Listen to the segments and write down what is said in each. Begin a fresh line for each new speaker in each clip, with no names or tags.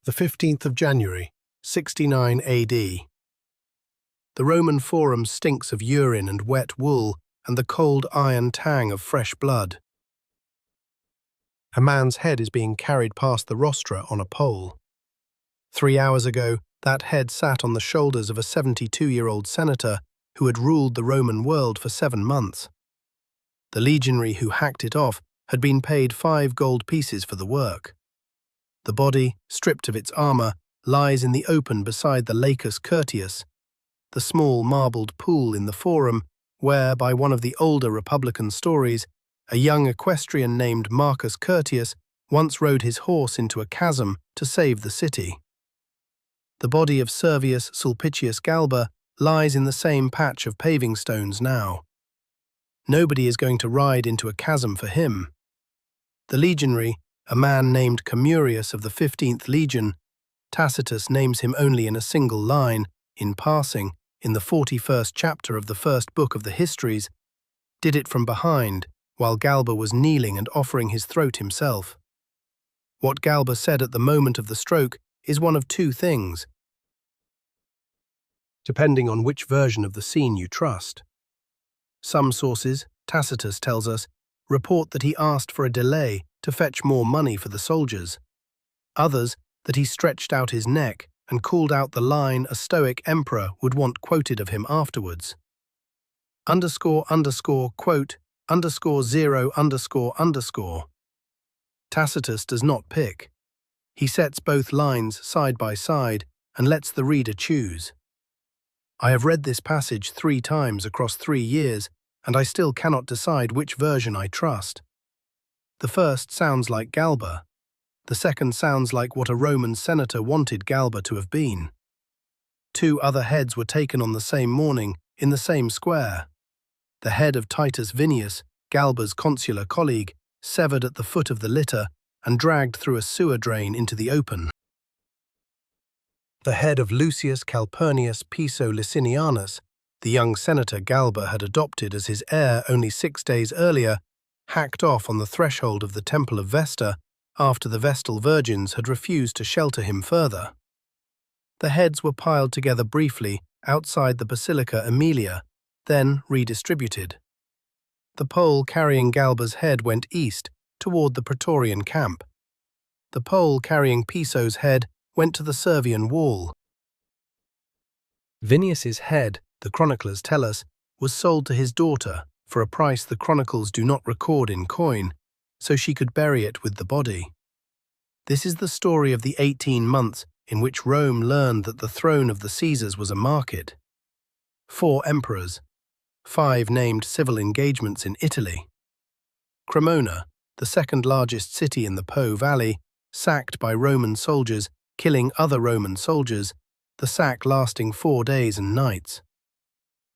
the 15th of January, 69 AD. The Roman Forum stinks of urine and wet wool and the cold iron tang of fresh blood. A man's head is being carried past the rostra on a pole. 3 hours ago, that head sat on the shoulders of a 72-year-old senator who had ruled the Roman world for 7 months. The legionary who hacked it off had been paid 5 gold pieces for the work. The body, stripped of its armor, lies in the open beside the Lacus Curtius, the small marbled pool in the Forum where, by one of the older Republican stories, a young equestrian named Marcus Curtius once rode his horse into a chasm to save the city. The body of Servius Sulpicius Galba lies in the same patch of paving stones now. Nobody is going to ride into a chasm for him. The legionary, a man named Camurius of the 15th Legion, Tacitus names him only in a single line, in passing, in the 41st chapter of the first book of the Histories, did it from behind, while Galba was kneeling and offering his throat himself. What Galba said at the moment of the stroke is one of 2 things, depending on which version of the scene you trust. Some sources, Tacitus tells us, report that he asked for a delay to fetch more money for the soldiers. Others, that he stretched out his neck and called out the line a Stoic emperor would want quoted of him afterwards. __quote _0__. Tacitus does not pick. He sets both lines side by side and lets the reader choose. I have read this passage 3 times across 3 years, and I still cannot decide which version I trust. The first sounds like Galba. The second sounds like what a Roman senator wanted Galba to have been. 2 other heads were taken on the same morning, in the same square. The head of Titus Vinius, Galba's consular colleague, severed at the foot of the litter and dragged through a sewer drain into the open. The head of Lucius Calpurnius Piso Licinianus, the young senator Galba had adopted as his heir only 6 days earlier, hacked off on the threshold of the Temple of Vesta after the Vestal Virgins had refused to shelter him further. The heads were piled together briefly outside the Basilica Aemilia, then redistributed. The pole carrying Galba's head went east toward the Praetorian camp. The pole carrying Piso's head went to the Servian wall. Vinius's head, the chroniclers tell us, was sold to his daughter for a price the chronicles do not record in coin, so she could bury it with the body. This is the story of the 18 months in which Rome learned that the throne of the Caesars was a market. 4 emperors, 5 named civil engagements in Italy. Cremona, the 2nd largest city in the Po Valley, sacked by Roman soldiers, killing other Roman soldiers, the sack lasting 4 days and nights.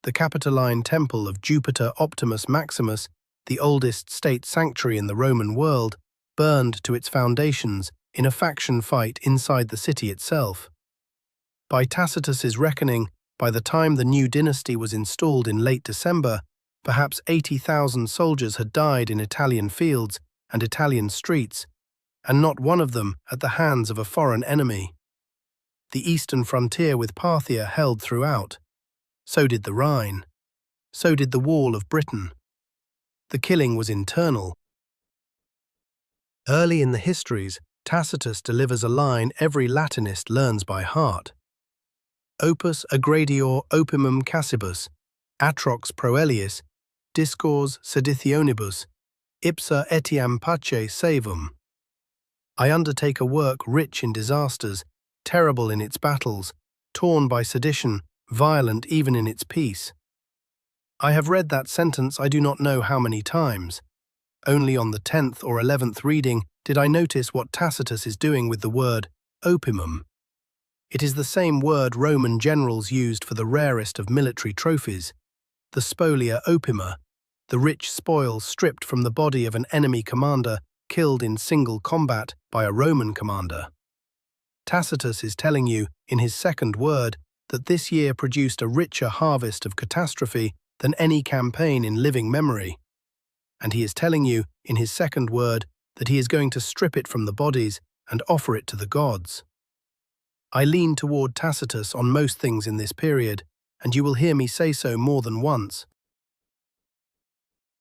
The Capitoline Temple of Jupiter Optimus Maximus, the oldest state sanctuary in the Roman world, burned to its foundations in a faction fight inside the city itself. By Tacitus's reckoning, by the time the new dynasty was installed in late December, perhaps 80,000 soldiers had died in Italian fields and Italian streets, and not one of them at the hands of a foreign enemy. The eastern frontier with Parthia held throughout. So did the Rhine. So did the wall of Britain. The killing was internal. Early in the histories, Tacitus delivers a line every Latinist learns by heart. Opus aggredior opimum cassibus, atrox proeliis, discors seditionibus, ipsa etiam pace savum. I undertake a work rich in disasters, terrible in its battles, torn by sedition, violent even in its peace. I have read that sentence I do not know how many times. Only on the 10th or 11th reading did I notice what Tacitus is doing with the word opimum. It is the same word Roman generals used for the rarest of military trophies, the spolia opima, the rich spoils stripped from the body of an enemy commander killed in single combat by a Roman commander. Tacitus is telling you, in his second word, that this year produced a richer harvest of catastrophe than any campaign in living memory. And he is telling you, in his second word, that he is going to strip it from the bodies and offer it to the gods. I lean toward Tacitus on most things in this period, and you will hear me say so more than once.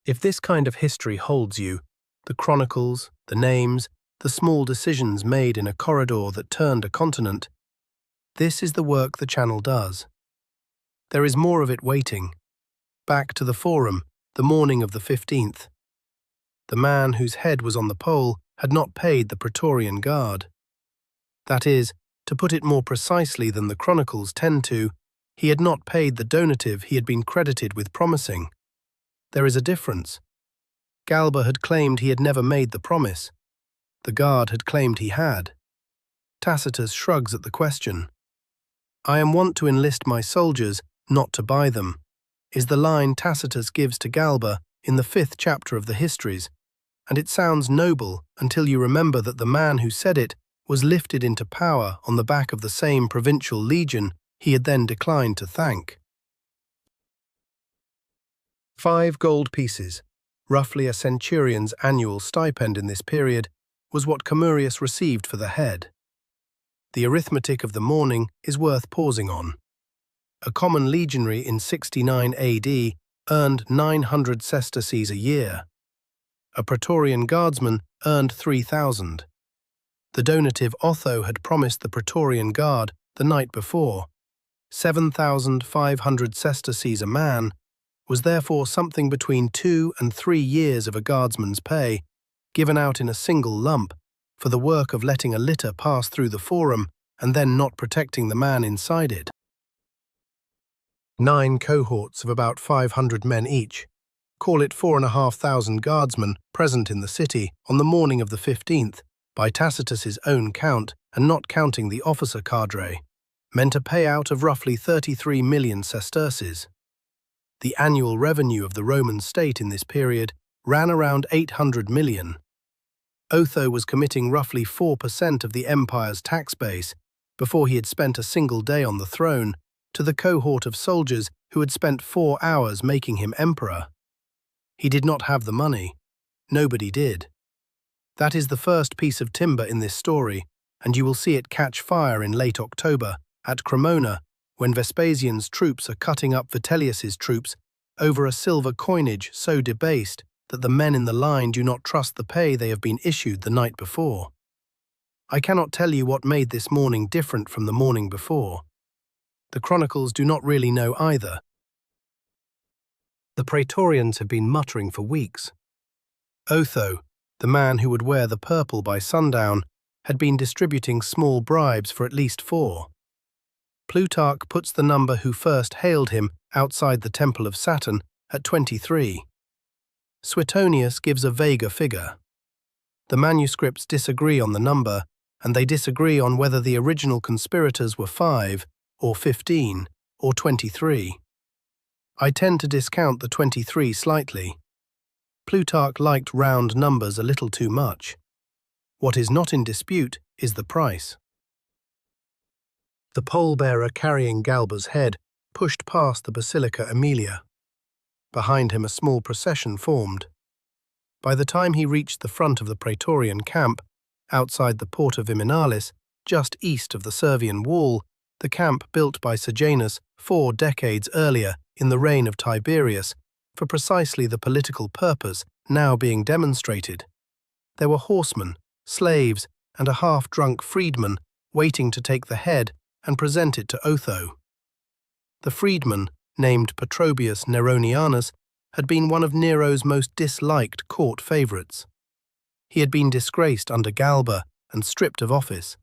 If this kind of history holds you, the chronicles, the names, the small decisions made in a corridor that turned a continent, this is the work the channel does. There is more of it waiting. Back to the Forum, the morning of the 15th. The man whose head was on the pole had not paid the Praetorian Guard. That is, to put it more precisely than the chronicles tend to, he had not paid the donative he had been credited with promising. There is a difference. Galba had claimed he had never made the promise. The guard had claimed he had. Tacitus shrugs at the question. "I am wont to enlist my soldiers, not to buy them," is the line Tacitus gives to Galba in the 5th chapter of the Histories, and it sounds noble until you remember that the man who said it was lifted into power on the back of the same provincial legion he had then declined to thank. 5 gold pieces, roughly a centurion's annual stipend in this period, was what Camurius received for the head. The arithmetic of the morning is worth pausing on. A common legionary in 69 AD earned 900 sesterces a year. A Praetorian guardsman earned 3,000. The donative Otho had promised the Praetorian Guard the night before. 7,500 sesterces a man was therefore something between 2 and 3 years of a guardsman's pay, given out in a single lump, for the work of letting a litter pass through the Forum and then not protecting the man inside it. 9 cohorts of about 500 men each, call it 4,500 guardsmen present in the city on the morning of the 15th, by Tacitus's own count and not counting the officer cadre, meant a payout of roughly 33 million sesterces. The annual revenue of the Roman state in this period ran around 800 million. Otho was committing roughly 4% of the empire's tax base before he had spent a single day on the throne to the cohort of soldiers who had spent 4 hours making him emperor. He did not have the money. Nobody did. That is the first piece of timber in this story, and you will see it catch fire in late October at Cremona when Vespasian's troops are cutting up Vitellius's troops over a silver coinage so debased that the men in the line do not trust the pay they have been issued the night before. I cannot tell you what made this morning different from the morning before. The chronicles do not really know either. The Praetorians had been muttering for weeks. Otho, the man who would wear the purple by sundown, had been distributing small bribes for at least 4. Plutarch puts the number who first hailed him outside the Temple of Saturn at 23. Suetonius gives a vaguer figure. The manuscripts disagree on the number, and they disagree on whether the original conspirators were 5, or 15, or 23. I tend to discount the 23 slightly. Plutarch liked round numbers a little too much. What is not in dispute is the price. The pole-bearer carrying Galba's head pushed past the Basilica Aemilia. Behind him a small procession formed. By the time he reached the front of the Praetorian camp, outside the Porta Viminalis, just east of the Servian wall, the camp built by Sejanus 4 decades earlier in the reign of Tiberius, for precisely the political purpose now being demonstrated. There were horsemen, slaves, and a half-drunk freedman waiting to take the head and present it to Otho. The freedman, named Petrobius Neronianus, had been one of Nero's most disliked court favourites. He had been disgraced under Galba and stripped of office.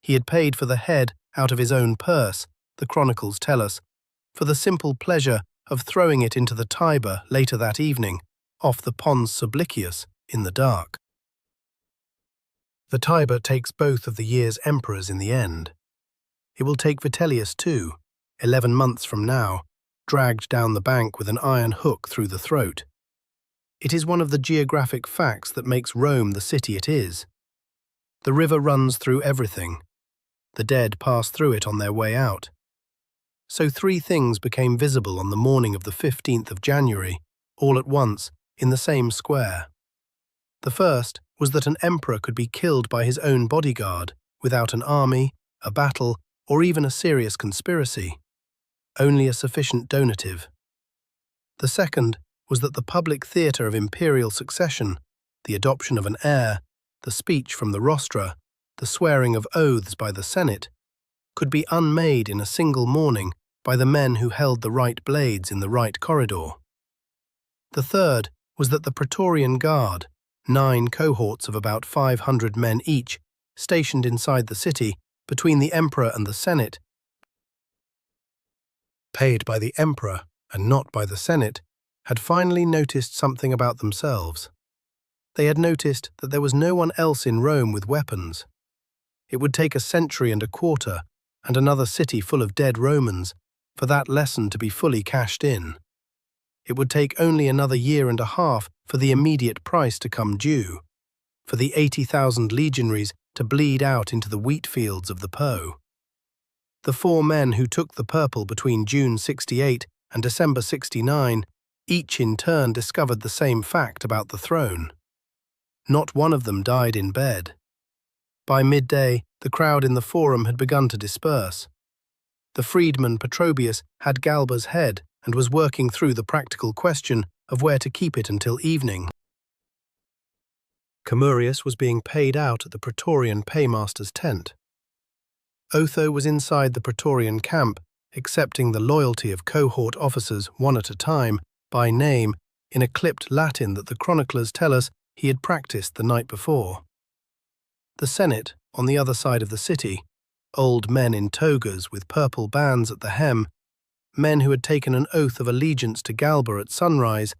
He had paid for the head out of his own purse, the chronicles tell us, for the simple pleasure of throwing it into the Tiber later that evening, off the Pons Sublicius, in the dark. The Tiber takes both of the year's emperors in the end. It will take Vitellius too, 11 months from now, dragged down the bank with an iron hook through the throat. It is one of the geographic facts that makes Rome the city it is. The river runs through everything. The dead pass through it on their way out. So 3 things became visible on the morning of the 15th of January, all at once, in the same square. The first was that an emperor could be killed by his own bodyguard, without an army, a battle, or even a serious conspiracy, only a sufficient donative. The second was that the public theatre of imperial succession, the adoption of an heir, the speech from the rostra, the swearing of oaths by the Senate, could be unmade in a single morning by the men who held the right blades in the right corridor. The third was that the Praetorian Guard, 9 cohorts of about 500 men each, stationed inside the city between the emperor and the Senate, paid by the emperor and not by the Senate, had finally noticed something about themselves. They had noticed that there was no one else in Rome with weapons. It would take a century and a quarter and another city full of dead Romans for that lesson to be fully cashed in. It would take only another year and a half for the immediate price to come due, for the 80,000 legionaries to bleed out into the wheat fields of the Po. The 4 men who took the purple between June 68 and December 69 each in turn discovered the same fact about the throne. Not one of them died in bed. By midday, the crowd in the forum had begun to disperse. The freedman Petrobius had Galba's head and was working through the practical question of where to keep it until evening. Camurius was being paid out at the Praetorian paymaster's tent. Otho was inside the Praetorian camp, accepting the loyalty of cohort officers one at a time, by name, in a clipped Latin that the chroniclers tell us he had practiced the night before. The Senate, on the other side of the city, old men in togas with purple bands at the hem, men who had taken an oath of allegiance to Galba at sunrise,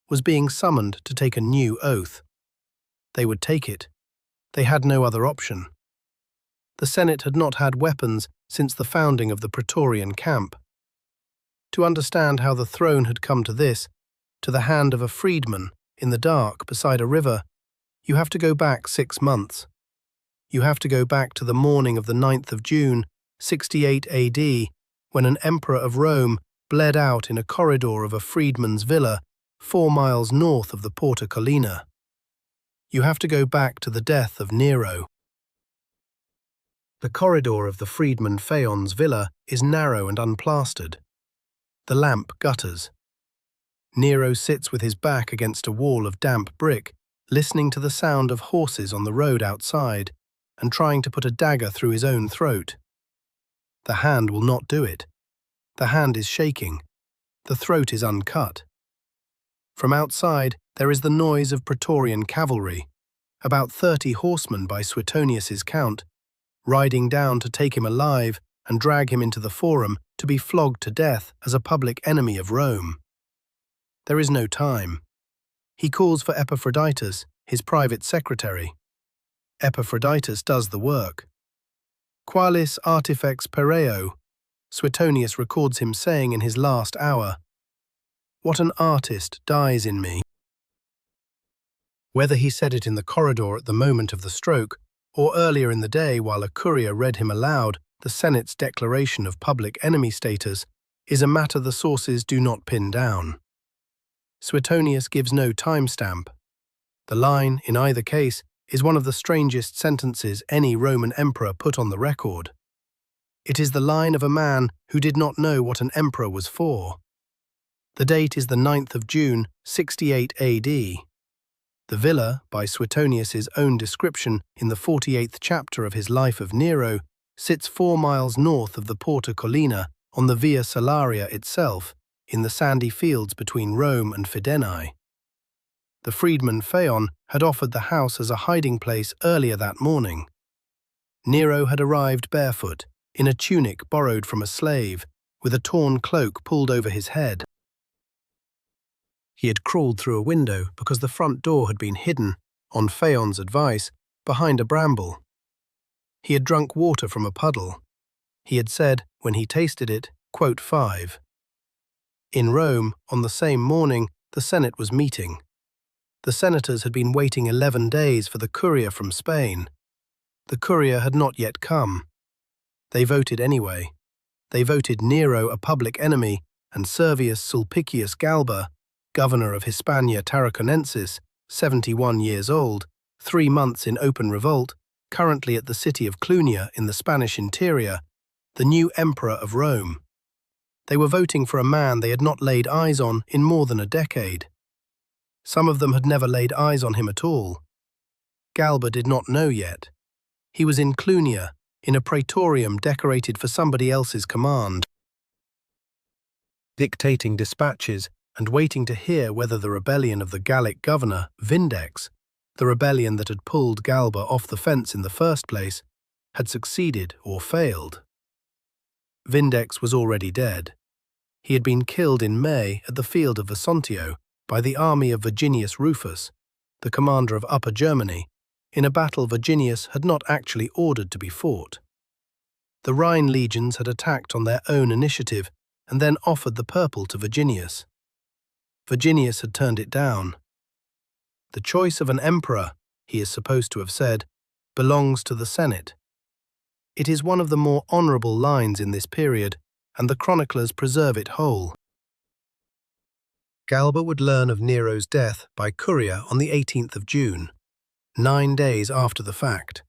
was being summoned to take a new oath. They would take it. They had no other option. The Senate had not had weapons since the founding of the Praetorian camp. To understand how the throne had come to this, to the hand of a freedman in the dark beside a river, you have to go back 6 months. You have to go back to the morning of the 9th of June, 68 AD, when an emperor of Rome bled out in a corridor of a freedman's villa 4 miles north of the Porta Collina. You have to go back to the death of Nero. The corridor of the freedman Phaon's villa is narrow and unplastered. The lamp gutters. Nero sits with his back against a wall of damp brick, listening to the sound of horses on the road outside, and trying to put a dagger through his own throat. The hand will not do it. The hand is shaking. The throat is uncut. From outside, there is the noise of Praetorian cavalry, about 30 horsemen by Suetonius's count, riding down to take him alive and drag him into the forum to be flogged to death as a public enemy of Rome. There is no time. He calls for Epaphroditus, his private secretary. Epaphroditus does the work. Qualis artifex pereo, Suetonius records him saying in his last hour, "What an artist dies in me." Whether he said it in the corridor at the moment of the stroke, or earlier in the day while a courier read him aloud the Senate's declaration of public enemy status, is a matter the sources do not pin down. Suetonius gives no timestamp. The line, in either case, is one of the strangest sentences any Roman emperor put on the record. It is the line of a man who did not know what an emperor was for. The date is the 9th of June, 68 AD. The villa, by Suetonius's own description in the 48th chapter of his Life of Nero, sits 4 miles north of the Porta Collina on the Via Salaria itself, in the sandy fields between Rome and Fidenae. The freedman Phaon had offered the house as a hiding place earlier that morning. Nero had arrived barefoot, in a tunic borrowed from a slave, with a torn cloak pulled over his head. He had crawled through a window because the front door had been hidden, on Phaon's advice, behind a bramble. He had drunk water from a puddle. He had said, when he tasted it, quote 5. In Rome, on the same morning, the Senate was meeting. The senators had been waiting 11 days for the courier from Spain. The courier had not yet come. They voted anyway. They voted Nero a public enemy and Servius Sulpicius Galba, governor of Hispania Tarraconensis, 71 years old, 3 months in open revolt, currently at the city of Clunia in the Spanish interior, the new emperor of Rome. They were voting for a man they had not laid eyes on in more than a decade. Some of them had never laid eyes on him at all. Galba did not know yet. He was in Clunia, in a praetorium decorated for somebody else's command, dictating dispatches and waiting to hear whether the rebellion of the Gallic governor, Vindex, the rebellion that had pulled Galba off the fence in the first place, had succeeded or failed. Vindex was already dead. He had been killed in May at the field of Vesontio by the army of Virginius Rufus, the commander of Upper Germany, in a battle Virginius had not actually ordered to be fought. The Rhine legions had attacked on their own initiative and then offered the purple to Virginius. Virginius had turned it down. The choice of an emperor, he is supposed to have said, belongs to the Senate. It is one of the more honourable lines in this period, and the chroniclers preserve it whole. Galba would learn of Nero's death by courier on the 18th of June, 9 days after the fact.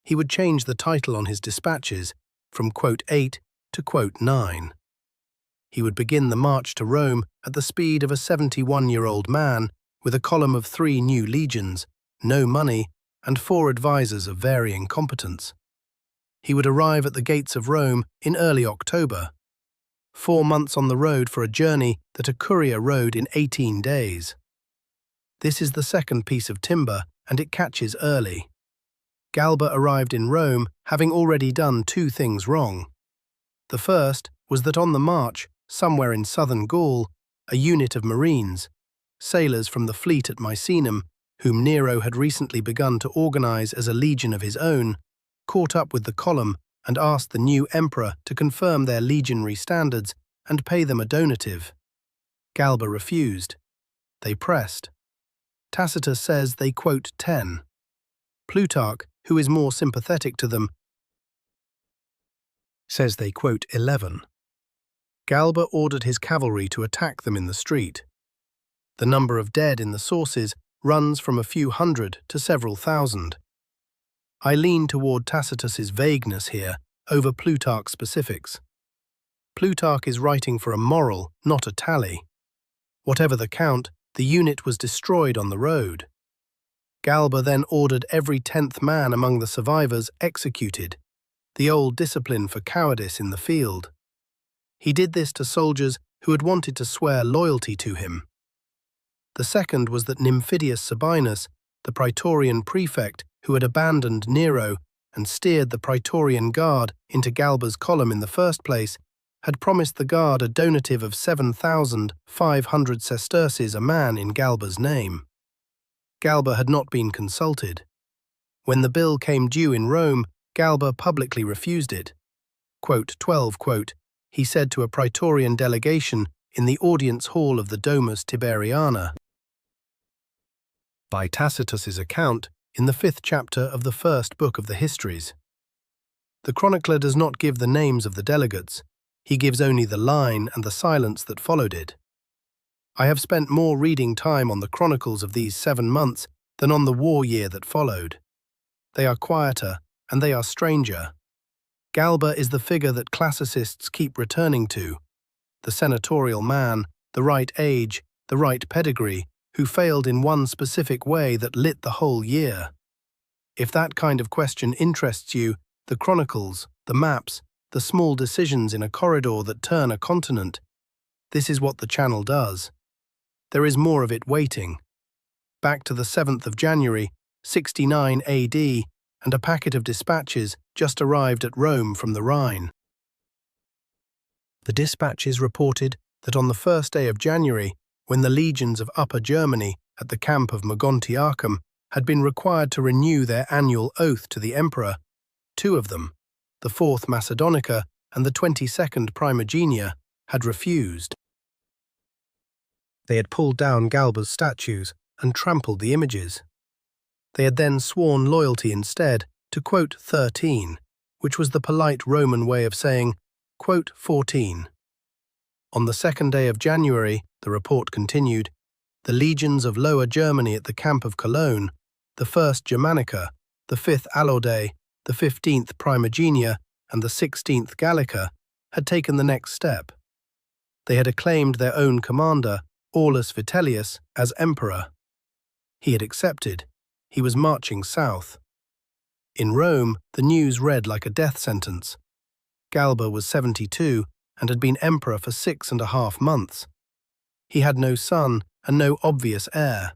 He would change the title on his dispatches from quote 8 to quote 9. He would begin the march to Rome at the speed of a 71-year-old man with a column of 3 new legions, no money, and 4 advisors of varying competence. He would arrive at the gates of Rome in early October, 4 months on the road for a journey that a courier rode in 18 days. This is the second piece of timber, and it catches early. Galba arrived in Rome having already done 2 things wrong. The first was that on the march, somewhere in southern Gaul, a unit of marines, sailors from the fleet at Misenum, whom Nero had recently begun to organize as a legion of his own, caught up with the column and asked the new emperor to confirm their legionary standards and pay them a donative. Galba refused. They pressed. Tacitus says they quote 10. Plutarch, who is more sympathetic to them, says they quote 11. Galba ordered his cavalry to attack them in the street. The number of dead in the sources runs from a few hundred to several thousand. I lean toward Tacitus's vagueness here over Plutarch's specifics. Plutarch is writing for a moral, not a tally. Whatever the count, the unit was destroyed on the road. Galba then ordered every 10th man among the survivors executed, the old discipline for cowardice in the field. He did this to soldiers who had wanted to swear loyalty to him. The second was that Nymphidius Sabinus, the Praetorian prefect who had abandoned Nero and steered the Praetorian Guard into Galba's column in the first place, had promised the Guard a donative of 7,500 sesterces a man in Galba's name. Galba had not been consulted. When the bill came due in Rome, Galba publicly refused it. Quote 12, quote, he said to a Praetorian delegation in the audience hall of the Domus Tiberiana. By Tacitus's account, in the 5th chapter of the first book of the Histories. The chronicler does not give the names of the delegates, he gives only the line and the silence that followed it. I have spent more reading time on the chronicles of these 7 months than on the war year that followed. They are quieter, and they are stranger. Galba is the figure that classicists keep returning to, the senatorial man, the right age, the right pedigree, who failed in one specific way that lit the whole year. If that kind of question interests you, the chronicles, the maps, the small decisions in a corridor that turn a continent, this is what the channel does. There is more of it waiting. Back to the 7th of January, 69 AD, and a packet of dispatches just arrived at Rome from the Rhine. The dispatches reported that on the 1st day of January, when the legions of Upper Germany at the camp of Mogontiacum had been required to renew their annual oath to the emperor, 2 of them, the 4th Macedonica and the 22nd Primogenia, had refused. They had pulled down Galba's statues and trampled the images. They had then sworn loyalty instead to quote 13, which was the polite Roman way of saying quote 14. On the 2nd day of January, the report continued, the legions of Lower Germany at the camp of Cologne, the 1st Germanica, the 5th Alaudae, the 15th Primogenia, and the 16th Gallica, had taken the next step. They had acclaimed their own commander, Aulus Vitellius, as emperor. He had accepted. He was marching south. In Rome, the news read like a death sentence. Galba was 72 and had been emperor for 6.5 months. He had no son and no obvious heir.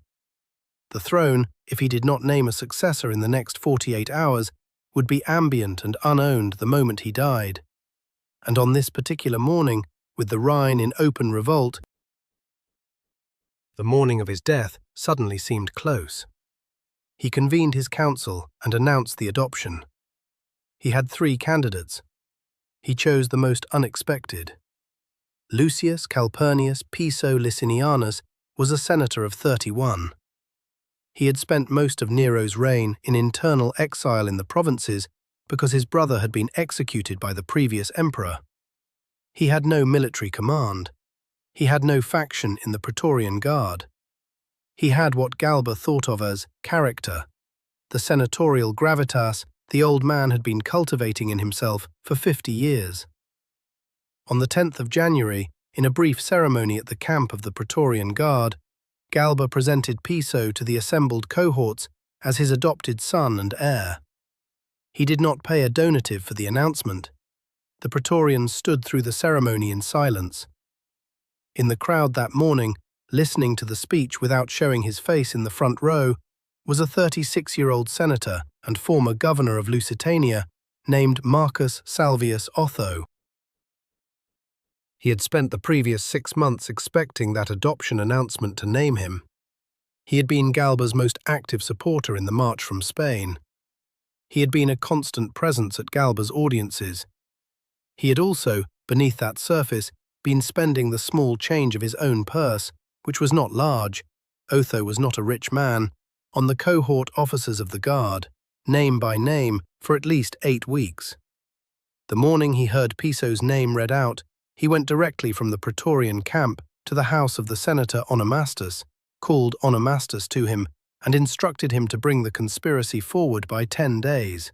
The throne, if he did not name a successor in the next 48 hours, would be ambient and unowned the moment he died. And on this particular morning, with the Rhine in open revolt, the morning of his death suddenly seemed close. He convened his council and announced the adoption. He had 3 candidates. He chose the most unexpected. Lucius Calpurnius Piso Licinianus was a senator of 31. He had spent most of Nero's reign in internal exile in the provinces because his brother had been executed by the previous emperor. He had no military command. He had no faction in the Praetorian Guard. He had what Galba thought of as character, the senatorial gravitas the old man had been cultivating in himself for 50 years. On the 10th of January, in a brief ceremony at the camp of the Praetorian Guard, Galba presented Piso to the assembled cohorts as his adopted son and heir. He did not pay a donative for the announcement. The Praetorians stood through the ceremony in silence. In the crowd that morning, listening to the speech without showing his face in the front row, was a 36-year-old senator and former governor of Lusitania named Marcus Salvius Otho. He had spent the previous 6 months expecting that adoption announcement to name him. He had been Galba's most active supporter in the march from Spain. He had been a constant presence at Galba's audiences. He had also, beneath that surface, been spending the small change of his own purse, which was not large, Otho was not a rich man, on the cohort officers of the guard, name by name, for at least 8 weeks. The morning he heard Piso's name read out, he went directly from the Praetorian camp to the house of the senator Onomastus, called Onomastus to him, and instructed him to bring the conspiracy forward by 10 days.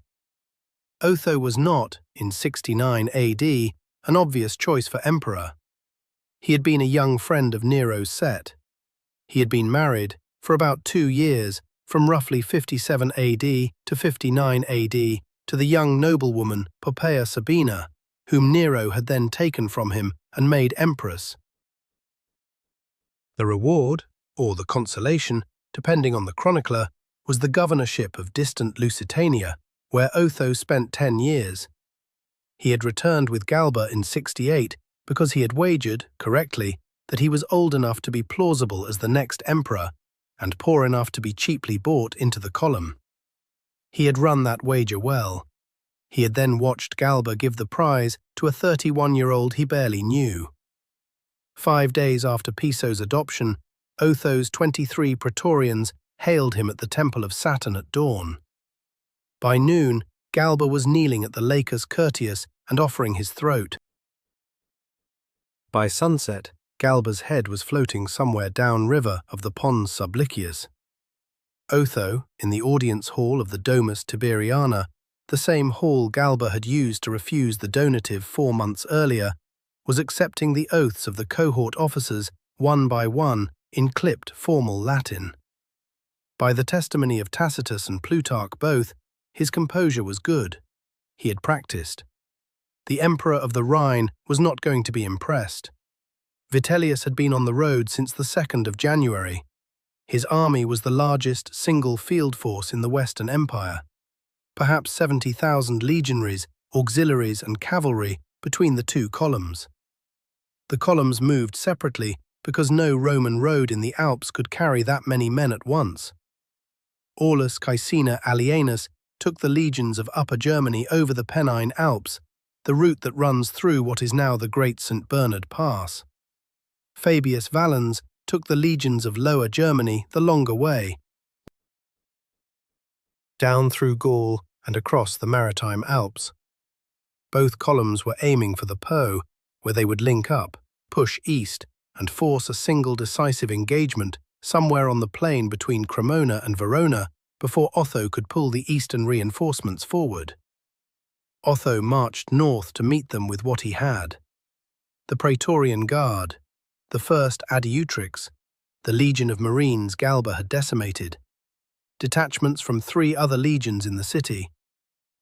Otho was not, in 69 AD, an obvious choice for emperor. He had been a young friend of Nero's set. He had been married, for about 2 years, from roughly 57 AD to 59 AD, to the young noblewoman Poppaea Sabina, whom Nero had then taken from him and made empress. The reward, or the consolation, depending on the chronicler, was the governorship of distant Lusitania, where Otho spent 10 years. He had returned with Galba in 68 because he had wagered, correctly, that he was old enough to be plausible as the next emperor and poor enough to be cheaply bought into the column. He had run that wager well. He had then watched Galba give the prize to a 31-year-old he barely knew. 5 days after Piso's adoption, Otho's 23 Praetorians hailed him at the Temple of Saturn at dawn. By noon, Galba was kneeling at the Lacus Curtius and offering his throat. By sunset, Galba's head was floating somewhere downriver of the Pons Sublicius. Otho, in the audience hall of the Domus Tiberiana, the same hall Galba had used to refuse the donative 4 months earlier, was accepting the oaths of the cohort officers one by one in clipped formal Latin. By the testimony of Tacitus and Plutarch both, his composure was good. He had practiced. The emperor of the Rhine was not going to be impressed. Vitellius had been on the road since the 2nd of January. His army was the largest single field force in the Western Empire. Perhaps 70,000 legionaries, auxiliaries and cavalry between the 2 columns. The columns moved separately because no Roman road in the Alps could carry that many men at once. Aulus Caecina Alienus took the legions of Upper Germany over the Pennine Alps, the route that runs through what is now the Great St. Bernard Pass. Fabius Valens took the legions of Lower Germany the longer way, down through Gaul and across the Maritime Alps. Both columns were aiming for the Po, where they would link up, push east, and force a single decisive engagement somewhere on the plain between Cremona and Verona before Otho could pull the eastern reinforcements forward. Otho marched north to meet them with what he had: the Praetorian Guard, the first adiutrix, the legion of marines Galba had decimated, detachments from 3 other legions in the city,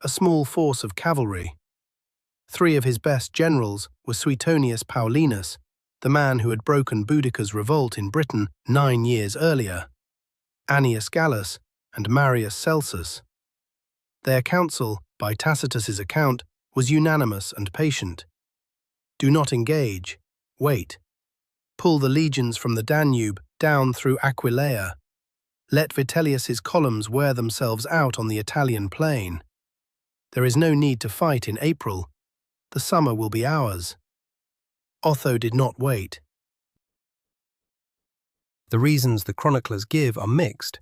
a small force of cavalry. 3 of his best generals were Suetonius Paulinus, the man who had broken Boudicca's revolt in Britain 9 years earlier, Annius Gallus, and Marius Celsus. Their counsel, by Tacitus's account, was unanimous and patient. Do not engage, wait. Pull the legions from the Danube down through Aquileia. Let Vitellius's columns wear themselves out on the Italian plain. There is no need to fight in April. The summer will be ours. Otho did not wait. The reasons the chroniclers give are mixed: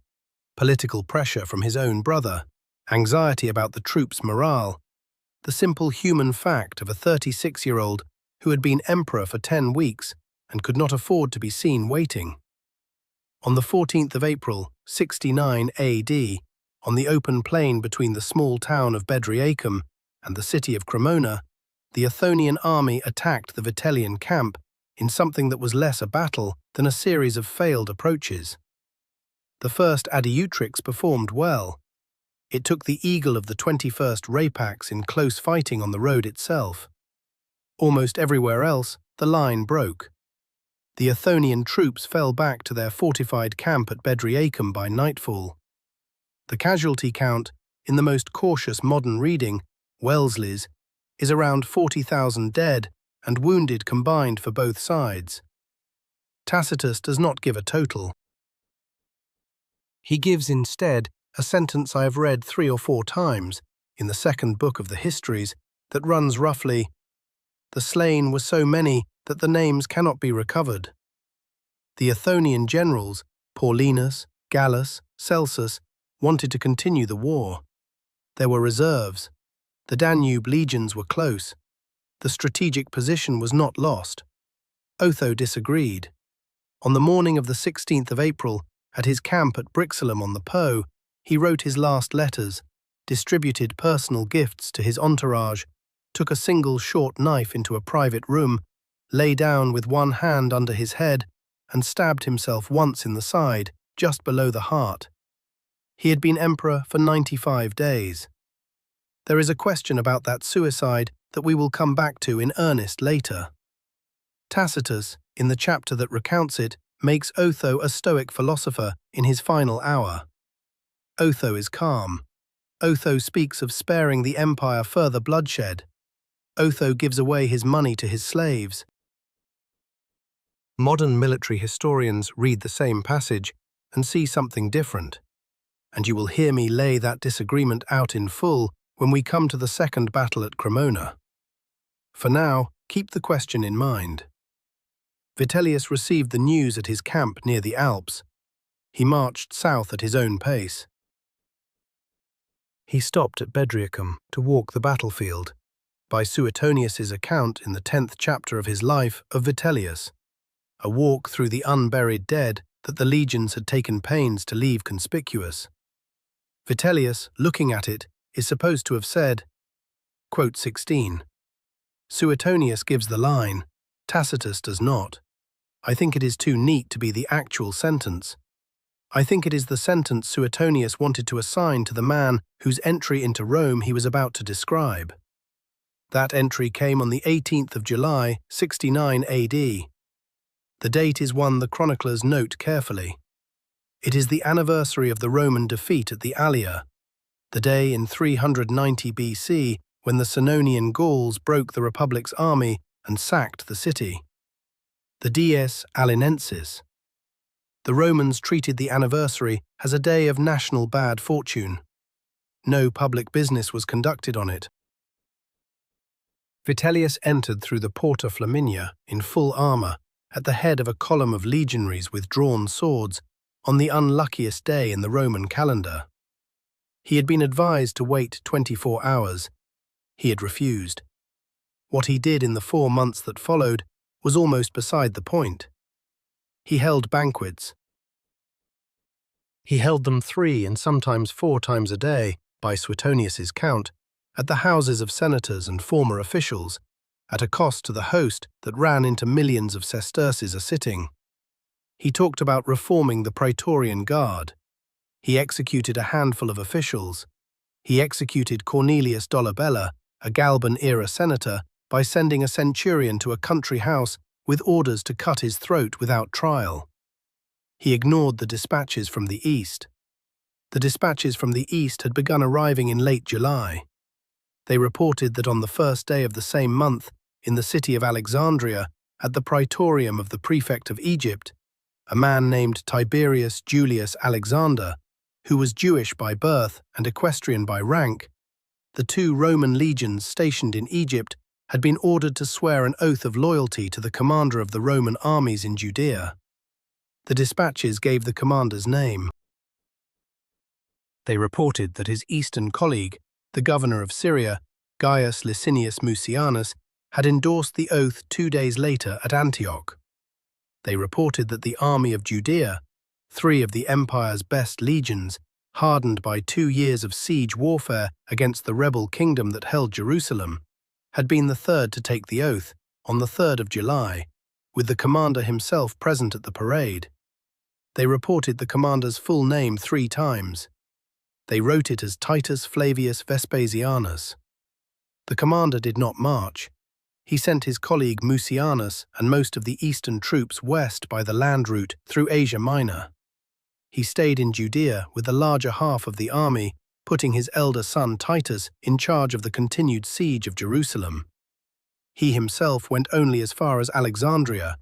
political pressure from his own brother, anxiety about the troops' morale, the simple human fact of a 36-year-old who had been emperor for 10 weeks and could not afford to be seen waiting. On the 14th of April, 69 AD, on the open plain between the small town of Bedriacum and the city of Cremona, the Athonian army attacked the Vitellian camp in something that was less a battle than a series of failed approaches. The first adiutrix performed well. It took the eagle of the 21st Rapax in close fighting on the road itself. Almost everywhere else, the line broke. The Athonian troops fell back to their fortified camp at Bedriacum by nightfall. The casualty count, in the most cautious modern reading, Wellesley's, is around 40,000 dead and wounded combined for both sides. Tacitus does not give a total. He gives instead a sentence I have read 3 or 4 times in the second book of the Histories that runs roughly, "The slain were so many that the names cannot be recovered." The Athonian generals, Paulinus, Gallus, Celsus, wanted to continue the war. There were reserves. The Danube legions were close. The strategic position was not lost. Otho disagreed. On the morning of the 16th of April, at his camp at Brixellum on the Po, he wrote his last letters, distributed personal gifts to his entourage, took a single short knife into a private room, lay down with one hand under his head, and stabbed himself once in the side, just below the heart. He had been emperor for 95 days. There is a question about that suicide that we will come back to in earnest later. Tacitus, in the chapter that recounts it, makes Otho a Stoic philosopher in his final hour. Otho is calm. Otho speaks of sparing the empire further bloodshed. Otho gives away his money to his slaves. Modern military historians read the same passage and see something different, and you will hear me lay that disagreement out in full when we come to the second battle at Cremona. For now, keep the question in mind. Vitellius received the news at his camp near the Alps. He marched south at his own pace. He stopped at Bedriacum to walk the battlefield, by Suetonius's account in the 10th chapter of his life of Vitellius, a walk through the unburied dead that the legions had taken pains to leave conspicuous. Vitellius, looking at it, is supposed to have said, quote 16. Suetonius gives the line, Tacitus does not. I think it is too neat to be the actual sentence. I think it is the sentence Suetonius wanted to assign to the man whose entry into Rome he was about to describe. That entry came on the 18th of July, 69 AD. The date is one the chroniclers note carefully. It is the anniversary of the Roman defeat at the Allia, the day in 390 BC when the Senonian Gauls broke the Republic's army and sacked the city. The Dies Alinensis. The Romans treated the anniversary as a day of national bad fortune. No public business was conducted on it. Vitellius entered through the Porta Flaminia in full armour, at the head of a column of legionaries with drawn swords, on the unluckiest day in the Roman calendar. He had been advised to wait 24 hours. He had refused. What he did in the 4 months that followed was almost beside the point. He held banquets. He held them 3 and sometimes 4 times a day, by Suetonius's count, at the houses of senators and former officials, at a cost to the host that ran into millions of sesterces a sitting. He talked about reforming the Praetorian Guard. He executed a handful of officials. He executed Cornelius Dolabella, a Galban-era senator, by sending a centurion to a country house with orders to cut his throat without trial. He ignored the dispatches from the east. The dispatches from the east had begun arriving in late July. They reported that on the first day of the same month, in the city of Alexandria, at the praetorium of the prefect of Egypt, a man named Tiberius Julius Alexander, who was Jewish by birth and equestrian by rank, the 2 Roman legions stationed in Egypt had been ordered to swear an oath of loyalty to the commander of the Roman armies in Judea. The dispatches gave the commander's name. They reported that his eastern colleague, the governor of Syria, Gaius Licinius Mucianus, had endorsed the oath 2 days later at Antioch. They reported that the army of Judea, 3 of the empire's best legions, hardened by 2 years of siege warfare against the rebel kingdom that held Jerusalem, had been the third to take the oath on the 3rd of July, with the commander himself present at the parade. They reported the commander's full name 3 times. They wrote it as Titus Flavius Vespasianus. The commander did not march. He sent his colleague Mucianus and most of the eastern troops west by the land route through Asia Minor. He stayed in Judea with the larger half of the army, putting his elder son Titus in charge of the continued siege of Jerusalem. He himself went only as far as Alexandria,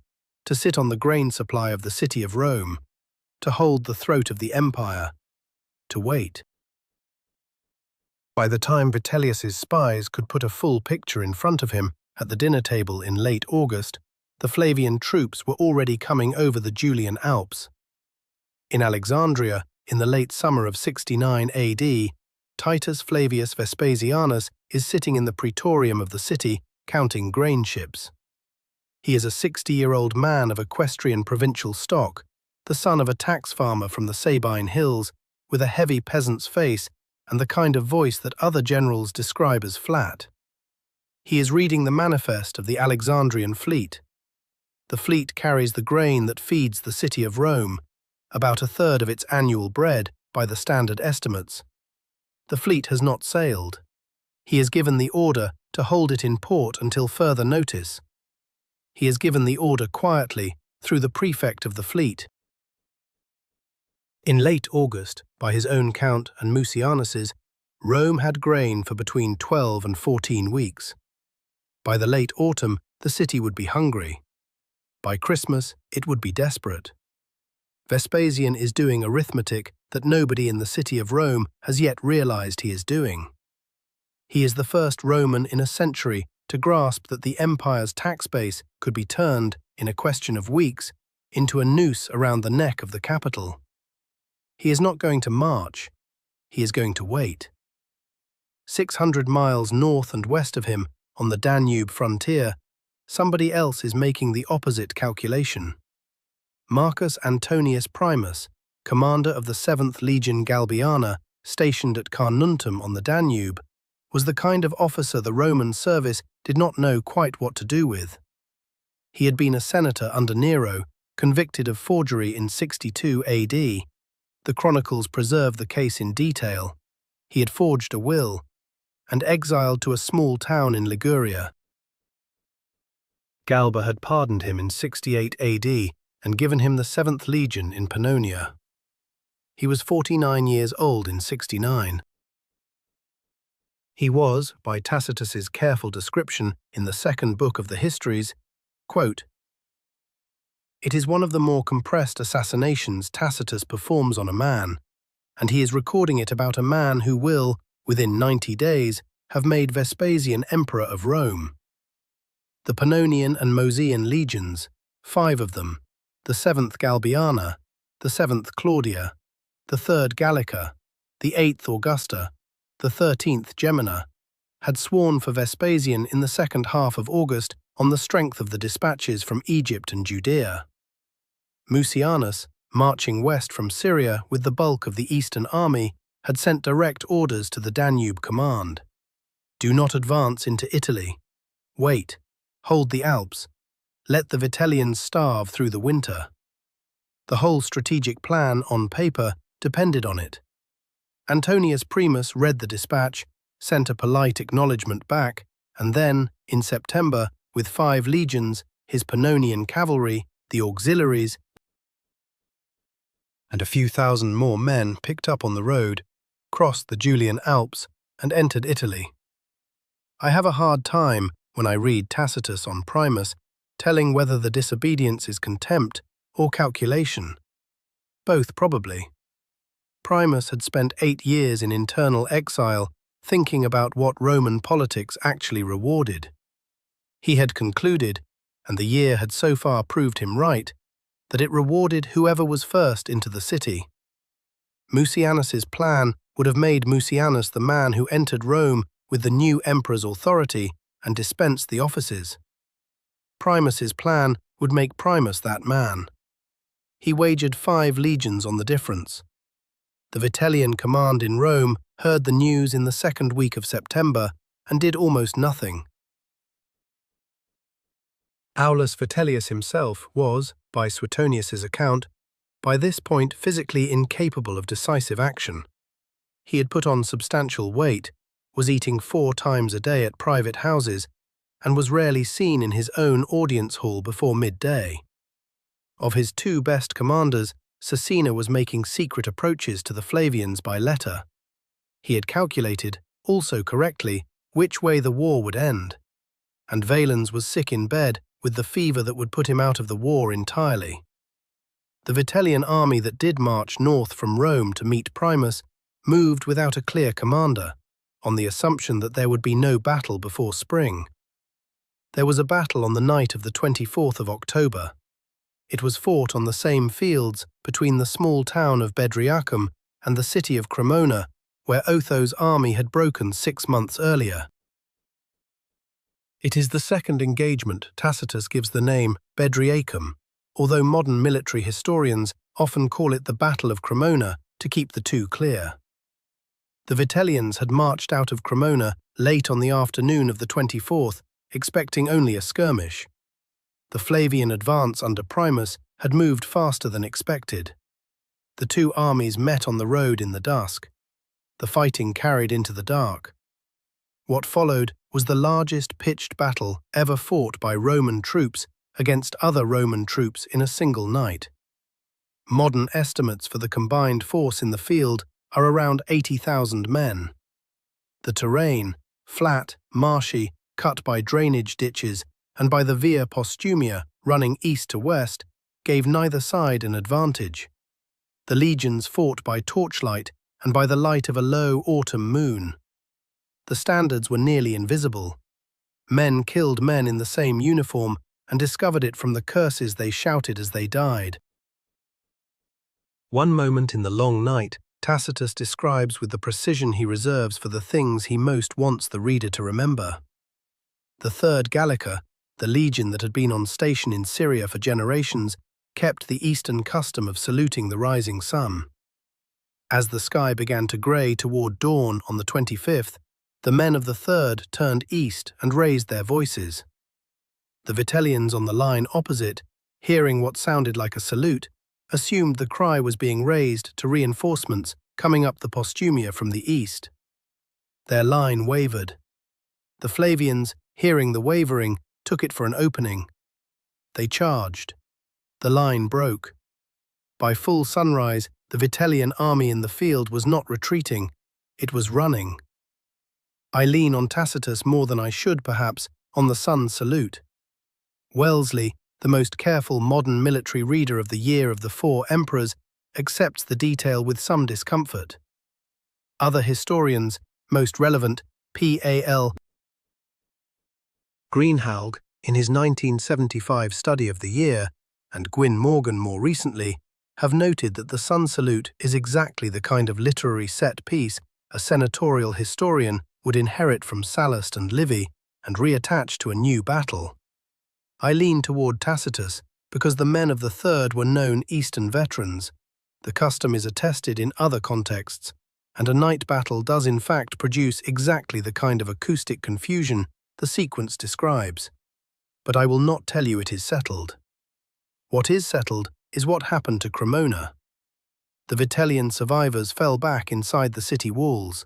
to sit on the grain supply of the city of Rome, to hold the throat of the empire, to wait. By the time Vitellius's spies could put a full picture in front of him at the dinner table in late August, the Flavian troops were already coming over the Julian Alps. In Alexandria, in the late summer of 69 AD, Titus Flavius Vespasianus is sitting in the praetorium of the city, counting grain ships. He is a 60-year-old man of equestrian provincial stock, the son of a tax farmer from the Sabine Hills, with a heavy peasant's face and the kind of voice that other generals describe as flat. He is reading the manifest of the Alexandrian fleet. The fleet carries the grain that feeds the city of Rome, about 1/3 of its annual bread by the standard estimates. The fleet has not sailed. He has given the order to hold it in port until further notice. He has given the order quietly through the prefect of the fleet. In late August, by his own count and Mucianus's, Rome had grain for between 12 and 14 weeks. By the late autumn, the city would be hungry. By Christmas, it would be desperate. Vespasian is doing arithmetic that nobody in the city of Rome has yet realized he is doing. He is the first Roman in a century to grasp that the empire's tax base could be turned, in a question of weeks, into a noose around the neck of the capital. He is not going to march. He is going to wait. 600 miles north and west of him, on the Danube frontier, somebody else is making the opposite calculation. Marcus Antonius Primus, commander of the 7th Legion Galbiana, stationed at Carnuntum on the Danube, was the kind of officer the Roman service did not know quite what to do with. He had been a senator under Nero, convicted of forgery in 62 AD. The chronicles preserve the case in detail. He had forged a will, and exiled to a small town in Liguria. Galba had pardoned him in 68 AD and given him the 7th Legion in Pannonia. He was 49 years old in 69. He was, by Tacitus's careful description in the second book of the Histories, quote, "It is one of the more compressed assassinations Tacitus performs on a man, and he is recording it about a man who will, within 90 days, have made Vespasian emperor of Rome. The Pannonian and Mosian legions, 5 of them, the 7th Galbiana, the 7th Claudia, the 3rd Gallica, the 8th Augusta, the 13th Gemina, had sworn for Vespasian in the second half of August on the strength of the dispatches from Egypt and Judea. Mucianus, marching west from Syria with the bulk of the Eastern Army, had sent direct orders to the Danube command. Do not advance into Italy. Wait. Hold the Alps. Let the Vitellians starve through the winter. The whole strategic plan, on paper, depended on it. Antonius Primus read the dispatch, sent a polite acknowledgement back, and then, in September, with 5 legions, his Pannonian cavalry, the auxiliaries, and a few thousand more men picked up on the road, crossed the Julian Alps, and entered Italy. I have a hard time, when I read Tacitus on Primus, telling whether the disobedience is contempt or calculation. Both probably. Primus had spent 8 years in internal exile, thinking about what Roman politics actually rewarded. He had concluded, and the year had so far proved him right, that it rewarded whoever was first into the city. Mucianus's plan would have made Mucianus the man who entered Rome with the new emperor's authority and dispensed the offices. Primus's plan would make Primus that man. He wagered 5 legions on the difference. The Vitellian command in Rome heard the news in the 2nd week of September and did almost nothing. Aulus Vitellius himself was, by Suetonius's account, by this point physically incapable of decisive action. He had put on substantial weight, was eating 4 times a day at private houses, and was rarely seen in his own audience hall before midday. Of his 2 best commanders, Caecina was making secret approaches to the Flavians by letter. He had calculated, also correctly, which way the war would end, and Valens was sick in bed with the fever that would put him out of the war entirely. The Vitellian army that did march north from Rome to meet Primus moved without a clear commander, on the assumption that there would be no battle before spring. There was a battle on the night of the 24th of October. It was fought on the same fields between the small town of Bedriacum and the city of Cremona, where Otho's army had broken 6 months earlier. It is the second engagement Tacitus gives the name Bedriacum, although modern military historians often call it the Battle of Cremona to keep the 2 clear. The Vitellians had marched out of Cremona late on the afternoon of the 24th, expecting only a skirmish. The Flavian advance under Primus had moved faster than expected. The 2 armies met on the road in the dusk. The fighting carried into the dark. What followed was the largest pitched battle ever fought by Roman troops against other Roman troops in a single night. Modern estimates for the combined force in the field are around 80,000 men. The terrain, flat, marshy, cut by drainage ditches, and by the Via Postumia running east to west, gave neither side an advantage. The legions fought by torchlight and by the light of a low autumn moon. The standards were nearly invisible. Men killed men in the same uniform and discovered it from the curses they shouted as they died. One moment in the long night, Tacitus describes with the precision he reserves for the things he most wants the reader to remember. The 3rd Gallica, the legion that had been on station in Syria for generations, kept the eastern custom of saluting the rising sun. As the sky began to grey toward dawn on the 25th, the men of the 3rd turned east and raised their voices. The Vitellians on the line opposite, hearing what sounded like a salute, assumed the cry was being raised to reinforcements coming up the Postumia from the east. Their line wavered. The Flavians, hearing the wavering, took it for an opening. They charged. The line broke. By full sunrise, the Vitellian army in the field was not retreating, it was running. I lean on Tacitus more than I should, perhaps, on the sun's salute. Wellesley, the most careful modern military reader of the year of the 4 emperors, accepts the detail with some discomfort. Other historians, most relevant, P.A.L. Greenhalgh, in his 1975 study of the year, and Gwyn Morgan more recently, have noted that the sun salute is exactly the kind of literary set piece a senatorial historian would inherit from Sallust and Livy and reattach to a new battle. I lean toward Tacitus, Because the men of the third were known Eastern veterans, the custom is attested in other contexts, and a night battle does in fact produce exactly the kind of acoustic confusion the sequence describes. But I will not tell you it is settled. What is settled is what happened to Cremona. The Vitellian survivors fell back inside the city walls.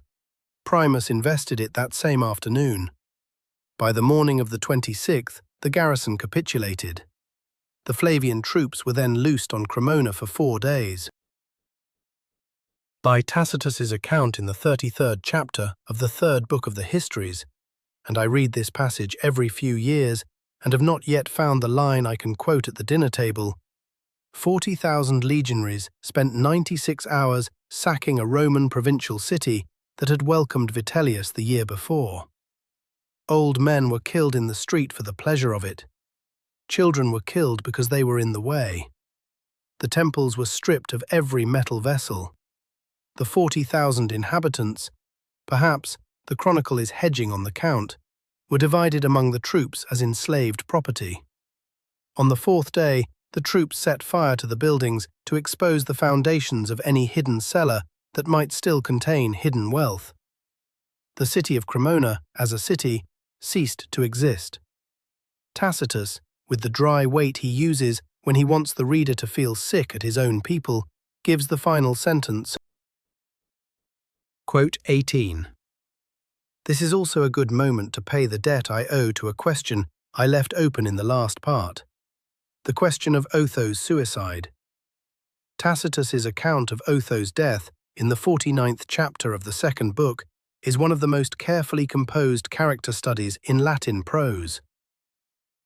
Primus invested it that same afternoon. By the morning of the 26th, the garrison capitulated. The Flavian troops were then loosed on Cremona for 4 days. By Tacitus's account in the 33rd chapter of the 3rd book of the Histories, and I read this passage every few years and have not yet found the line I can quote at the dinner table, 40,000 legionaries spent 96 hours sacking a Roman provincial city that had welcomed Vitellius the year before. Old men were killed in the street for the pleasure of it. Children were killed because they were in the way. The temples were stripped of every metal vessel. The 40,000 inhabitants, perhaps the chronicle is hedging on the count, were divided among the troops as enslaved property. On the 4th day, the troops set fire to the buildings to expose the foundations of any hidden cellar that might still contain hidden wealth. The city of Cremona, as a city, ceased to exist. Tacitus, with the dry weight he uses when he wants the reader to feel sick at his own people, gives the final sentence. Quote 18. This is also a good moment to pay the debt I owe to a question I left open in the last part. The question of Otho's suicide. Tacitus's account of Otho's death in the 49th chapter of the 2nd book is one of the most carefully composed character studies in Latin prose.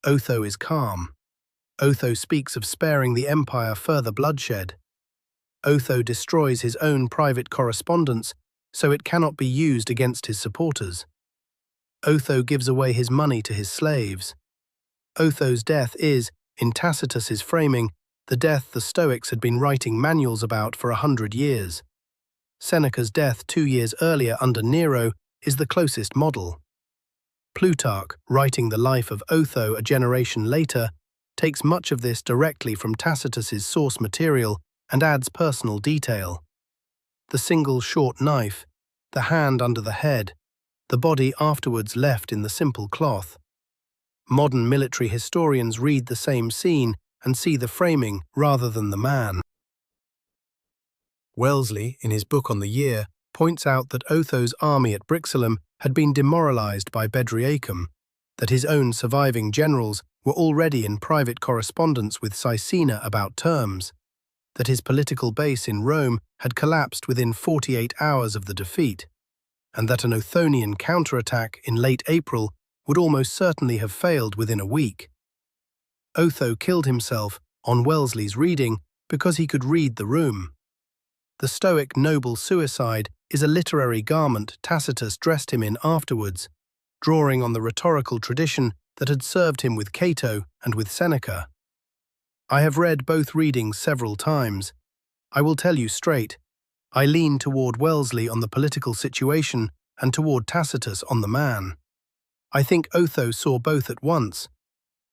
Otho is calm. Otho speaks of sparing the empire further bloodshed. Otho destroys his own private correspondence so it cannot be used against his supporters. Otho gives away his money to his slaves. Otho's death is, in Tacitus's framing, the death the Stoics had been writing manuals about for 100 years. Seneca's death 2 years earlier under Nero is the closest model. Plutarch, writing the life of Otho a generation later, takes much of this directly from Tacitus's source material and adds personal detail. The single short knife, the hand under the head, the body afterwards left in the simple cloth. Modern military historians read the same scene and see the framing rather than the man. Wellesley, in his book on the year, points out that Otho's army at Brixellum had been demoralized by Bedriacum, that his own surviving generals were already in private correspondence with Caecina about terms, that his political base in Rome had collapsed within 48 hours of the defeat, and that an Othonian counterattack in late April would almost certainly have failed within a week. Otho killed himself, on Wellesley's reading, because he could read the room. The Stoic noble suicide is a literary garment Tacitus dressed him in afterwards, drawing on the rhetorical tradition that had served him with Cato and with Seneca. I have read both readings several times. I will tell you straight, I lean toward Wellesley on the political situation and toward Tacitus on the man. I think Otho saw both at once,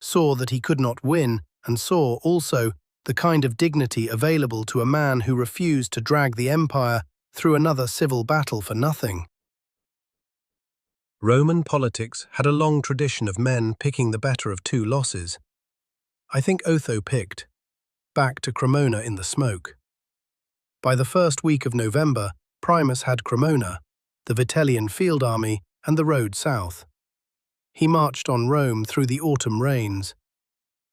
saw that he could not win, and saw, also, the kind of dignity available to a man who refused to drag the empire through another civil battle for nothing. Roman politics had a long tradition of men picking the better of two losses. I think Otho picked, back to Cremona in the smoke. By the first week of November, Primus had Cremona, the Vitellian field army, and the road south. He marched on Rome through the autumn rains.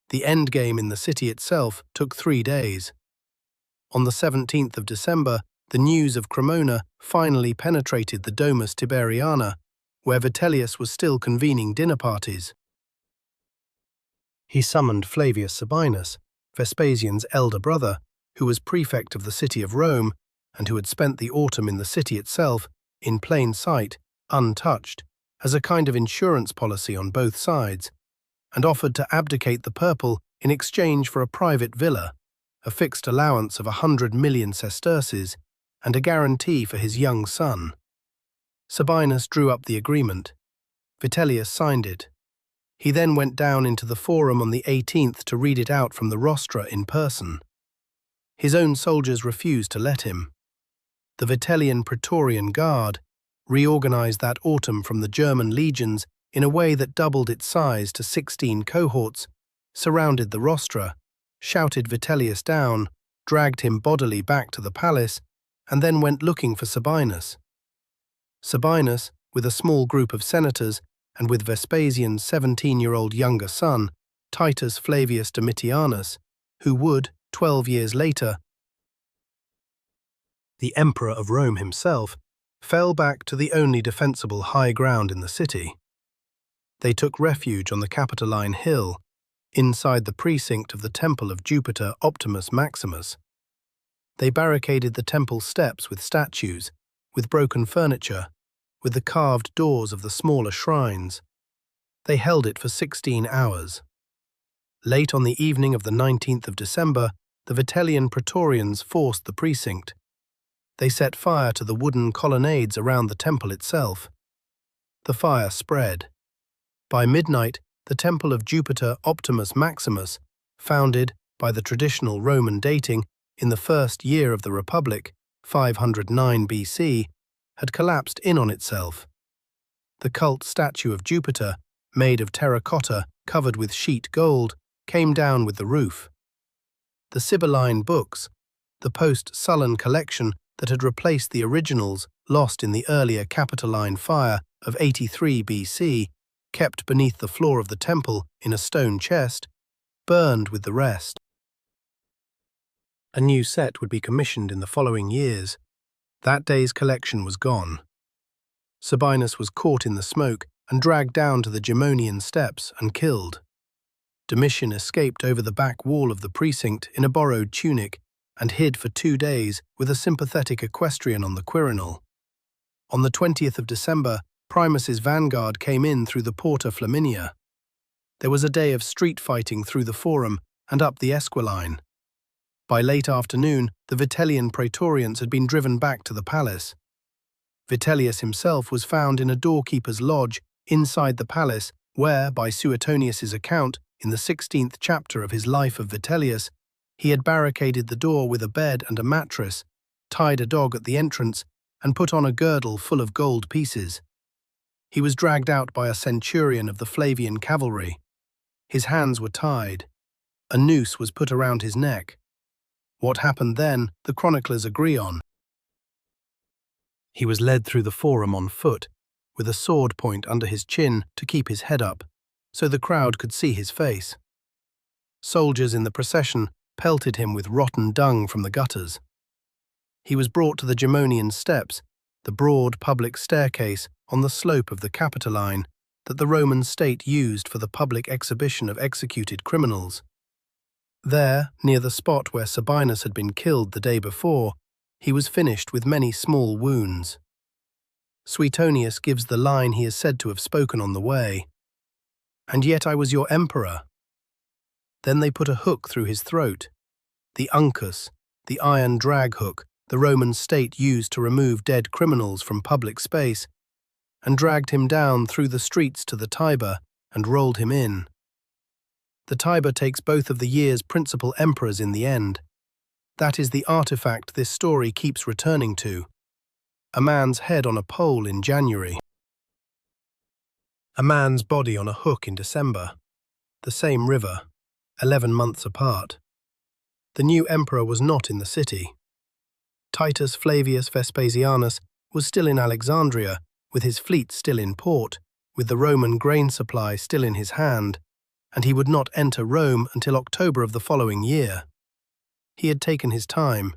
The endgame in the city itself took 3 days. On the 17th of December, the news of Cremona finally penetrated the Domus Tiberiana, where Vitellius was still convening dinner parties. He summoned Flavius Sabinus, Vespasian's elder brother, who was prefect of the city of Rome and who had spent the autumn in the city itself, in plain sight, untouched, as a kind of insurance policy on both sides, and offered to abdicate the purple in exchange for a private villa, a fixed allowance of 100 million sesterces, and a guarantee for his young son. Sabinus drew up the agreement. Vitellius signed it. He then went down into the Forum on the 18th to read it out from the rostra in person. His own soldiers refused to let him. The Vitellian Praetorian Guard, reorganized that autumn from the German legions in a way that doubled its size to 16 cohorts, surrounded the rostra, shouted Vitellius down, dragged him bodily back to the palace, and then went looking for Sabinus. Sabinus, with a small group of senators and with Vespasian's 17-year-old younger son, Titus Flavius Domitianus, who would, 12 years later, the Emperor of Rome himself, fell back to the only defensible high ground in the city. They took refuge on the Capitoline Hill, inside the precinct of the temple of Jupiter Optimus Maximus. They barricaded the temple steps with statues, with broken furniture, with the carved doors of the smaller shrines. They held it for 16 hours. Late on the evening of the 19th of December, the Vitellian Praetorians forced the precinct. They set fire to the wooden colonnades around the temple itself. The fire spread. By midnight, the temple of Jupiter Optimus Maximus, founded by the traditional Roman dating in the first year of the Republic, 509 BC, had collapsed in on itself. The cult statue of Jupiter, made of terracotta covered with sheet gold, came down with the roof. The Sibylline books, the post-Sullan collection that had replaced the originals lost in the earlier Capitoline fire of 83 BC, kept beneath the floor of the temple in a stone chest, burned with the rest. A new set would be commissioned in the following years. That day's collection was gone. Sabinus was caught in the smoke and dragged down to the Gemonian steps and killed. Domitian escaped over the back wall of the precinct in a borrowed tunic and hid for 2 days with a sympathetic equestrian on the Quirinal. On the 20th of December, Primus's vanguard came in through the Porta Flaminia. There was a day of street fighting through the Forum and up the Esquiline. By late afternoon, the Vitellian Praetorians had been driven back to the palace. Vitellius himself was found in a doorkeeper's lodge inside the palace where, by Suetonius's account, in the 16th chapter of his Life of Vitellius, he had barricaded the door with a bed and a mattress, tied a dog at the entrance, and put on a girdle full of gold pieces. He was dragged out by a centurion of the Flavian cavalry. His hands were tied. A noose was put around his neck. What happened then, the chroniclers agree on. He was led through the Forum on foot, with a sword point under his chin to keep his head up, so the crowd could see his face. Soldiers in the procession pelted him with rotten dung from the gutters. He was brought to the Gemonian steps, the broad public staircase on the slope of the Capitoline that the Roman state used for the public exhibition of executed criminals. There, near the spot where Sabinus had been killed the day before, he was finished with many small wounds. Suetonius gives the line he is said to have spoken on the way. "And yet I was your emperor." Then they put a hook through his throat. The uncus, the iron drag hook the Roman state used to remove dead criminals from public space, and dragged him down through the streets to the Tiber and rolled him in. The Tiber takes both of the year's principal emperors in the end. That is the artifact this story keeps returning to. A man's head on a pole in January. A man's body on a hook in December. The same river, 11 months apart. The new emperor was not in the city. Titus Flavius Vespasianus was still in Alexandria, with his fleet still in port, with the Roman grain supply still in his hand, and he would not enter Rome until October of the following year. He had taken his time.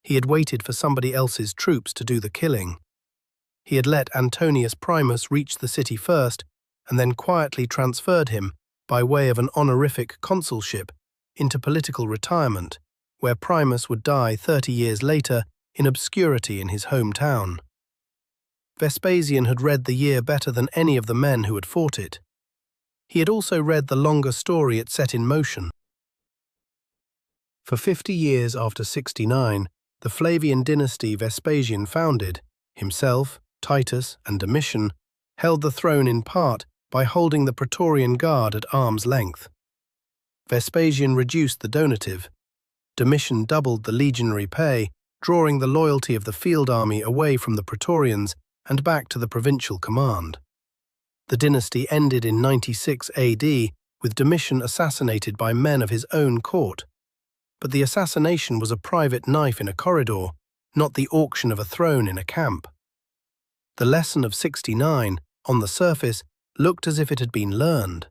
He had waited for somebody else's troops to do the killing. He had let Antonius Primus reach the city first, and then quietly transferred him, by way of an honorific consulship, into political retirement, where Primus would die 30 years later in obscurity in his hometown. Vespasian had read the year better than any of the men who had fought it. He had also read the longer story it set in motion. For 50 years after 69, the Flavian dynasty Vespasian founded, himself, Titus, and Domitian, held the throne in part by holding the Praetorian Guard at arm's length. Vespasian reduced the donative. Domitian doubled the legionary pay, drawing the loyalty of the field army away from the Praetorians and back to the provincial command. The dynasty ended in 96 AD, with Domitian assassinated by men of his own court. But the assassination was a private knife in a corridor, not the auction of a throne in a camp. The lesson of 69, on the surface, looked as if it had been learned.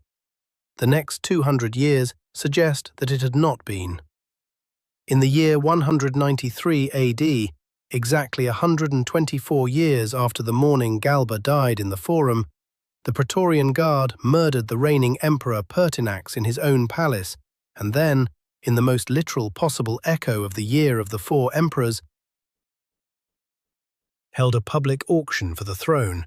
The next 200 years suggest that it had not been. In the year 193 AD, exactly 124 years after the morning Galba died in the Forum, the Praetorian Guard murdered the reigning emperor Pertinax in his own palace, and then, in the most literal possible echo of the year of the four emperors, held a public auction for the throne,